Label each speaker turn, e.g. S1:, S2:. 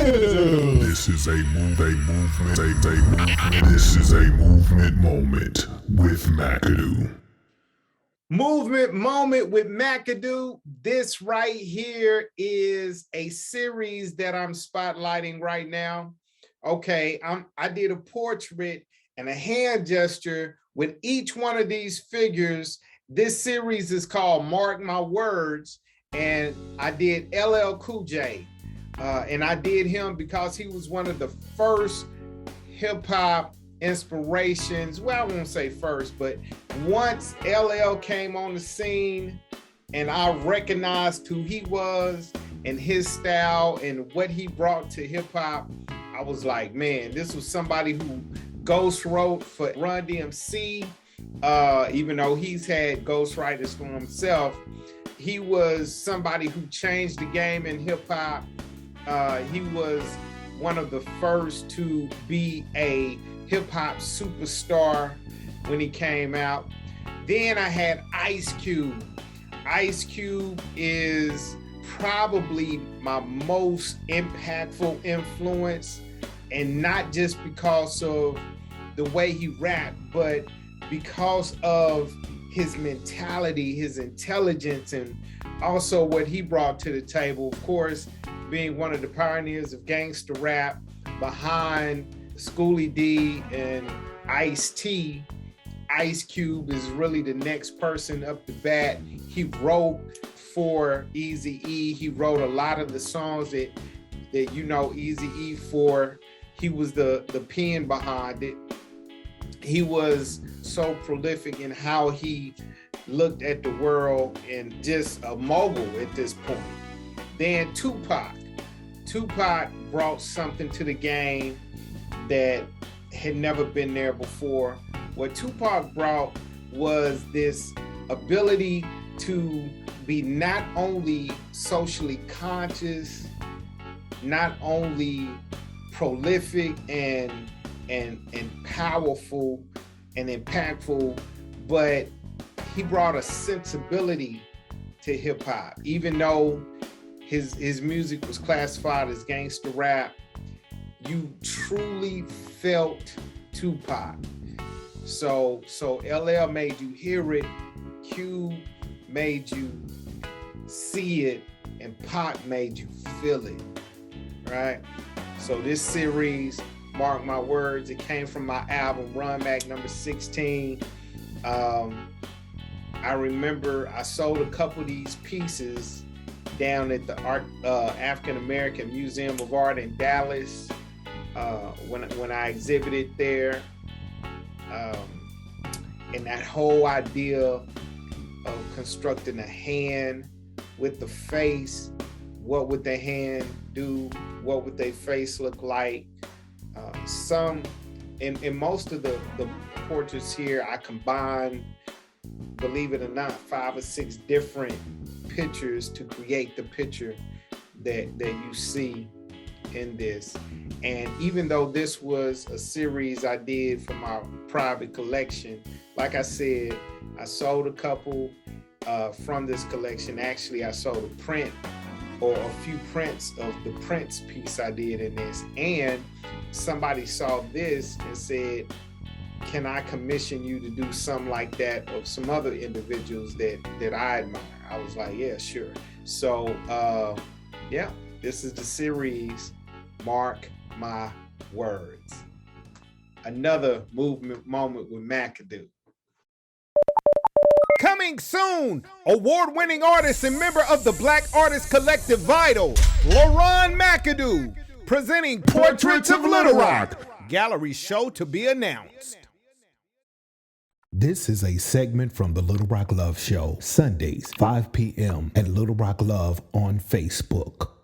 S1: This is a movement. This is a movement moment with McAdoo.
S2: Movement Moment with McAdoo. This right here is a series that I'm spotlighting right now. Okay, I did a portrait and a hand gesture with each one of these figures. This series is called Mark My Words, and I did LL Cool J. And I did him because he was one of the first hip hop inspirations. Well, I won't say first, but once LL came on the scene and I recognized who he was and his style and what he brought to hip hop, I was like, man, this was somebody who ghost wrote for Run DMC, even though he's had ghostwriters for himself. He was somebody who changed the game in hip hop. He was one of the first to be a hip hop superstar when he came out. Then I had Ice Cube. Ice Cube is probably my most impactful influence, and not just because of the way he rapped, but because of his mentality, his intelligence, and also what he brought to the table. Of course, being one of the pioneers of gangster rap behind Schoolie D and Ice-T, Ice Cube is really the next person up the bat. He wrote for Eazy-E. He wrote a lot of the songs that you know Eazy-E for. He was the pen behind it. He was so prolific in how he looked at the world and just a mogul at this point. Then Tupac brought something to the game that had never been there before. What Tupac brought was this ability to be not only socially conscious, not only prolific and powerful and impactful, but he brought a sensibility to hip hop. Even though his music was classified as gangster rap, you truly felt Tupac. So LL made you hear it, Q made you see it, and Pac made you feel it, right? So this series, Mark My Words, it came from my album Run Back number 16. I remember I sold a couple of these pieces down at the African American Museum of Art in Dallas when I exhibited there. And that whole idea of constructing a hand with the face, what would the hand do? What would their face look like? In most of the portraits here, I combined, believe it or not, 5 or 6 different pictures to create the picture that you see in this. And even though this was a series I did for my private collection, like I said, I sold a couple from this collection. Actually, I sold a print or a few prints of the Prince piece I did in this. And somebody saw this and said, can I commission you to do something like that of some other individuals that I admire? I was like, yeah, sure. So yeah, this is the series, Mark My Words. Another movement moment with McAdoo. Coming soon, award-winning artist and member of the Black Artist Collective Vital, LaRon McAdoo, presenting Portraits of Little Rock, gallery show to be announced.
S3: This is a segment from the Little Rock Love Show, Sundays, 5 p.m. at Little Rock Love on Facebook.